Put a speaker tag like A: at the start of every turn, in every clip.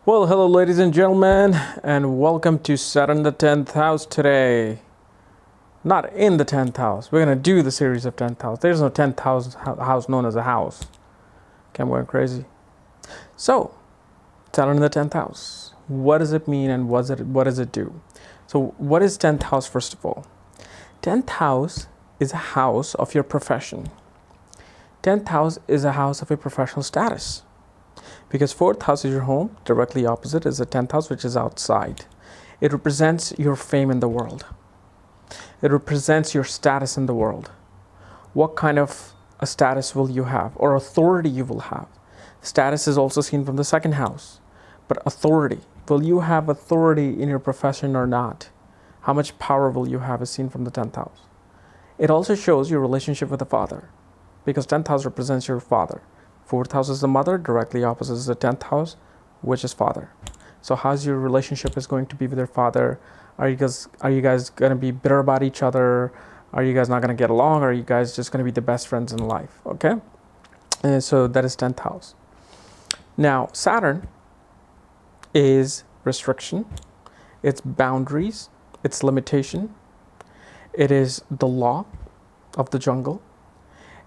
A: Well, hello, ladies and gentlemen, and welcome to Saturn the 10th house today. Not in the 10th house. We're going to do the series of 10th house. There's no 10th house known as a house. Okay, I'm going crazy. So, Saturn in the 10th house. What does it mean and what does it do? So, what is 10th house, first of all? 10th house is a house of your profession. 10th house is a house of your professional status. Because 4th house is your home, directly opposite is the 10th house, which is outside. It represents your fame in the world. It represents your status in the world. What kind of a status will you have, or authority you will have? Status is also seen from the 2nd house. But authority, will you have authority in your profession or not? How much power will you have is seen from the 10th house. It also shows your relationship with the father, because 10th house represents your father. 4th house is the mother, directly opposite is the 10th house, which is father. So how's your relationship is going to be with your father? Are you guys going to be bitter about each other? Are you guys not going to get along? Or are you guys just going to be the best friends in life? Okay? And so that is 10th house. Now, Saturn is restriction. It's boundaries. It's limitation. It is the law of the jungle.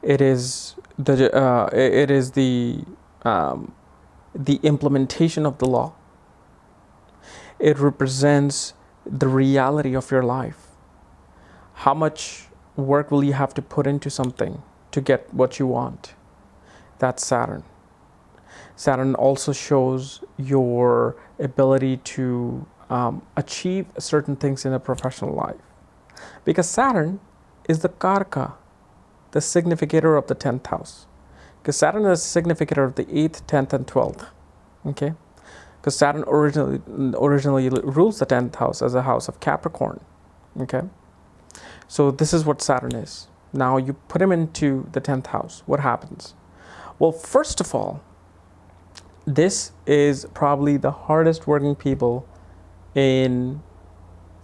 A: It is the implementation of the law. It represents the reality of your life. How much work will you have to put into something to get what you want? That's Saturn. Saturn also shows your ability to achieve certain things in a professional life. Because Saturn is the Karka, the significator of the 10th house. Because Saturn is the significator of the 8th, 10th, and 12th. Okay? Because Saturn originally rules the 10th house as a house of Capricorn. Okay? So this is what Saturn is. Now you put him into the 10th house. What happens? Well, first of all, this is probably the hardest working people in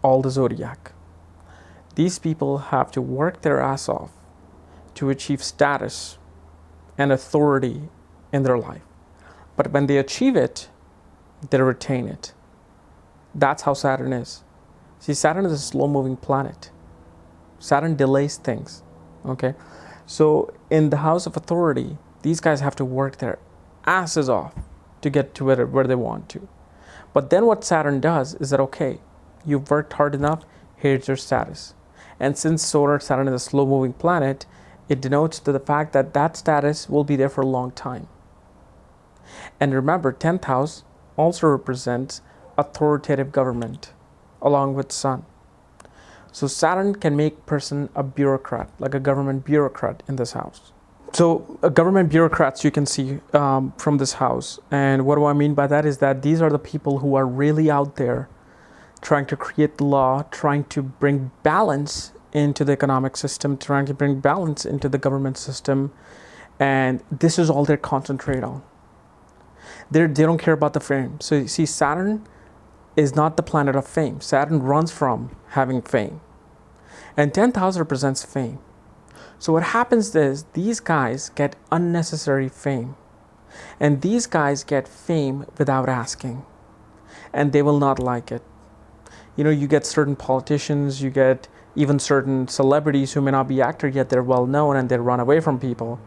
A: all the zodiac. These people have to work their ass off to achieve status and authority in their life. But when they achieve it, they retain it. That's how Saturn is. See, Saturn is a slow-moving planet. Saturn delays things. Okay? So in the house of authority, these guys have to work their asses off to get to where they want to. But then what Saturn does is that, okay, you've worked hard enough, here's your status. And since Saturn is a slow-moving planet, it denotes to the fact that that status will be there for a long time. And remember, 10th house also represents authoritative government along with Sun. So Saturn can make person a bureaucrat, like a government bureaucrat in this house. So government bureaucrats you can see from this house. And what do I mean by that is that these are the people who are really out there trying to create the law, trying to bring balance into the economic system, trying to bring balance into the government system. And this is all they concentrate on. They don't care about the fame. So you see, Saturn is not the planet of fame. Saturn runs from having fame. And 10th house represents fame. So what happens is these guys get unnecessary fame. And these guys get fame without asking. And they will not like it. You know, you get certain politicians, you get even certain celebrities who may not be actors yet, they're well known and they run away from people.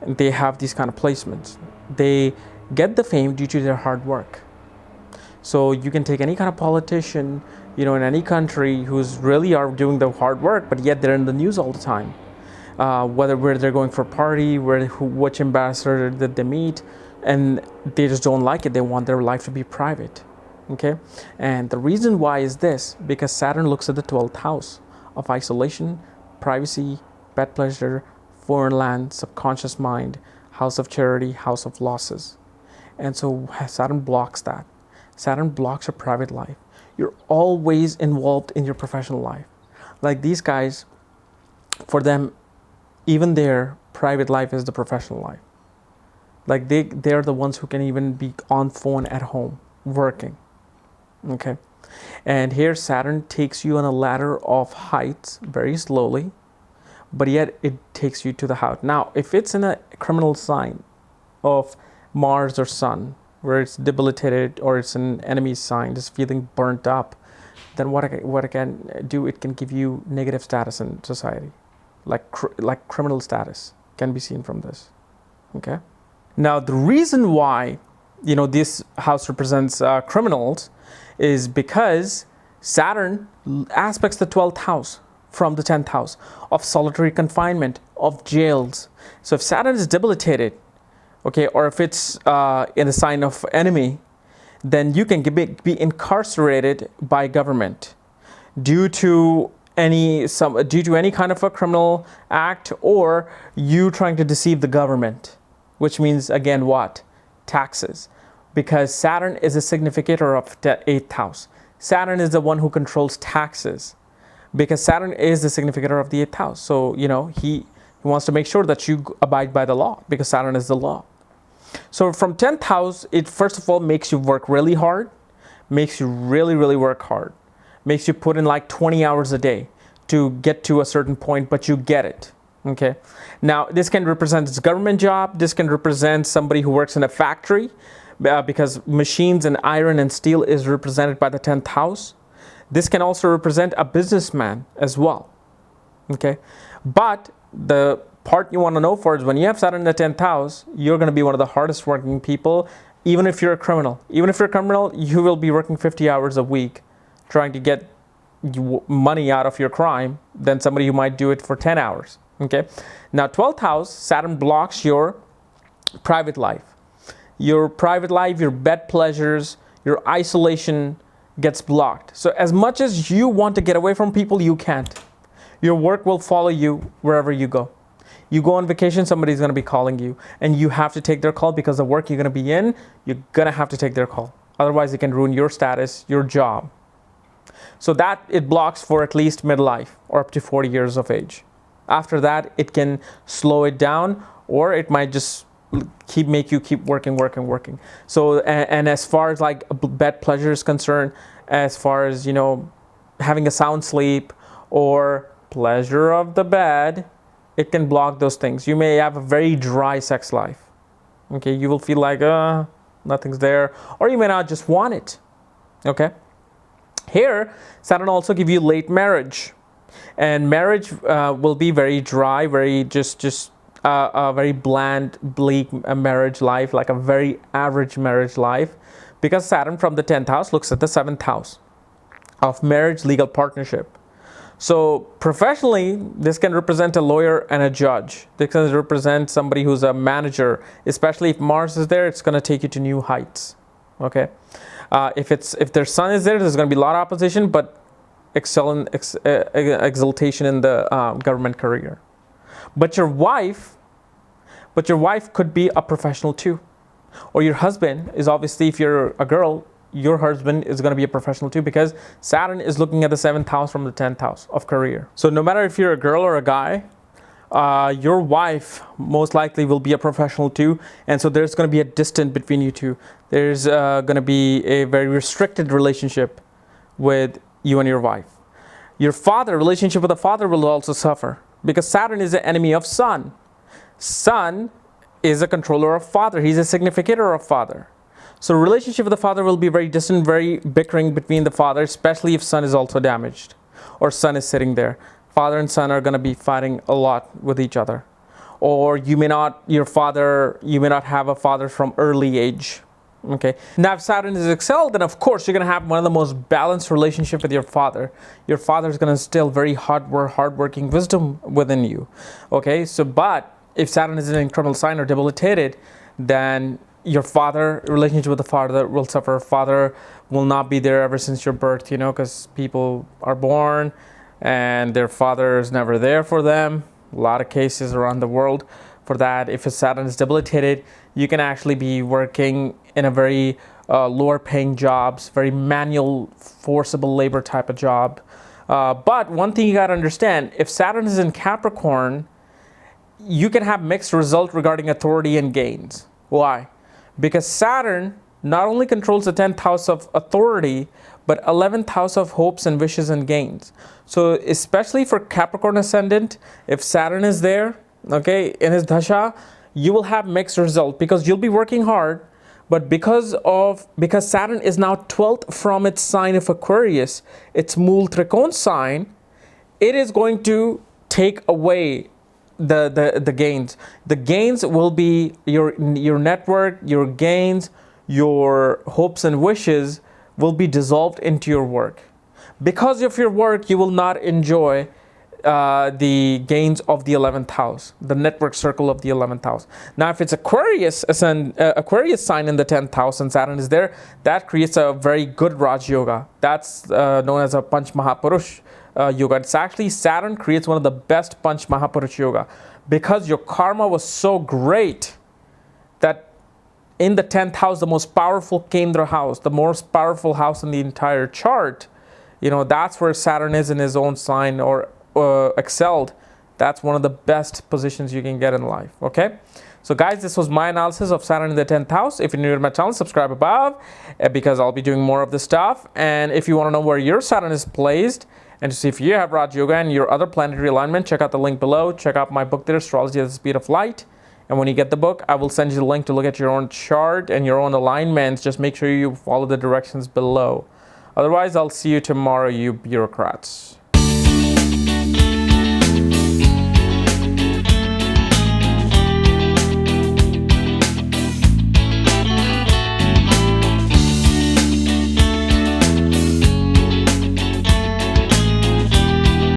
A: And they have these kind of placements. They get the fame due to their hard work. So you can take any kind of politician, you know, in any country who's really are doing the hard work, but yet they're in the news all the time. Where they're going for a party, which ambassador did they meet, and they just don't like it. They want their life to be private. Okay? And the reason why is this, because Saturn looks at the 12th house of isolation, privacy, pet pleasure, foreign land, subconscious mind, house of charity, house of losses. And so Saturn blocks that. Saturn blocks your private life. You're always involved in your professional life. Like these guys, for them, even their private life is the professional life. Like they're the ones who can even be on phone at home, working. Okay? And here Saturn takes you on a ladder of heights very slowly, but yet it takes you to the house. Now, if it's in a criminal sign of Mars or Sun, where it's debilitated or it's an enemy sign, just feeling burnt up, then what it can do, it can give you negative status in society, like criminal status can be seen from this. Okay. Now the reason why this house represents criminals is because Saturn aspects the 12th house from the 10th house of solitary confinement, of jails. So if Saturn is debilitated, okay, or if it's in the sign of enemy, then you can be incarcerated by government due to any kind of a criminal act, or you trying to deceive the government, which means again what? Taxes. Because Saturn is a significator of the 8th house. Saturn is the one who controls taxes, because Saturn is the significator of the 8th house. So he wants to make sure that you abide by the law, because Saturn is the law. So from 10th house, it first of all makes you work really hard, makes you really, really work hard, makes you put in like 20 hours a day to get to a certain point, but you get it. Okay. Now this can represent its government job. This can represent somebody who works in a factory, because machines and iron and steel is represented by the 10th house. This can also represent a businessman as well. Okay. But the part you want to know for is when you have Saturn in the 10th house, you're going to be one of the hardest working people, even if you're a criminal. Even if you're a criminal, you will be working 50 hours a week trying to get money out of your crime than somebody who might do it for 10 hours. Okay. Now 12th house, Saturn blocks your private life. Your private life, your bed pleasures, your isolation gets blocked. So as much as you want to get away from people, you can't. Your work will follow you wherever you go. You go on vacation, somebody's going to be calling you, and you have to take their call, because the work you're going to be in, you're going to have to take their call. Otherwise, it can ruin your status, your job. So that it blocks for at least midlife, or up to 40 years of age. After that, it can slow it down, or it might just make you keep working. So, and as far as like bed pleasure is concerned, as far as, having a sound sleep or pleasure of the bed, it can block those things. You may have a very dry sex life. Okay, you will feel like nothing's there, or you may not just want it. Okay. Here, Saturn also give you late marriage, and marriage will be very dry, very a very bland, bleak marriage life, like a very average marriage life, because Saturn from the 10th house looks at the 7th house of marriage, legal partnership. So professionally, this can represent a lawyer and a judge. This can represent somebody who's a manager. Especially if Mars is there, it's going to take you to new heights. Okay, if their Sun is there, there's going to be a lot of opposition, but exaltation in the government career. But your wife could be a professional too, or your husband is, obviously, if you're a girl, your husband is going to be a professional too, because Saturn is looking at the 7th house from the 10th house of career. So no matter if you're a girl or a guy, your wife most likely will be a professional too, and so there's going to be a distance between you two. There's going to be a very restricted relationship with you and your wife. Your relationship with the father will also suffer, because Saturn is the enemy of Sun. Sun is a controller of father. He's a significator of father. So relationship with the father will be very distant, very bickering between the father, especially if Sun is also damaged or Sun is sitting there. Father and son are going to be fighting a lot with each other. Or you may not have a father from early age. Okay. Now if Saturn is excelled, then of course you're going to have one of the most balanced relationship with your father. Your father is going to instill very hardworking wisdom within you. Okay. So, but if Saturn is in an criminal sign or debilitated, then your relationship with the father will suffer. Father will not be there ever since your birth, because people are born and their father is never there for them. A lot of cases around the world for that. If a Saturn is debilitated, you can actually be working in a very lower paying jobs, very manual, forcible labor type of job. But one thing you got to understand, if Saturn is in Capricorn, you can have mixed result regarding authority and gains. Why? Because Saturn not only controls the 10th house of authority, but 11th house of hopes and wishes and gains. So especially for Capricorn ascendant, if Saturn is there, okay, in his dasha, you will have mixed result, because you'll be working hard, But because Saturn is now 12th from its sign of Aquarius, its Mool Trikon sign, it is going to take away the gains. The gains will be your network, your gains, your hopes and wishes will be dissolved into your work. Because of your work, you will not enjoy the gains of the 11th house, the network circle of the 11th house. Now, if it's Aquarius, Aquarius sign in the 10th house and Saturn is there, that creates a very good Raj Yoga. That's known as a Panch Mahapurush yoga. It's actually Saturn creates one of the best Panch Mahapurush yoga because your karma was so great that in the 10th house, the most powerful Kendra house, the most powerful house in the entire chart, that's where Saturn is in his own sign or excelled. That's one of the best positions you can get in life. Okay, so guys, this was my analysis of Saturn in the 10th house. If you're new to my channel, subscribe above because I'll be doing more of this stuff. And if you want to know where your Saturn is placed and to see if you have Raj Yoga and your other planetary alignment, check out the link below. Check out my book there, Astrology at the Speed of Light. And when you get the book, I will send you the link to look at your own chart and your own alignments. Just make sure you follow the directions below. Otherwise, I'll see you tomorrow, you bureaucrats.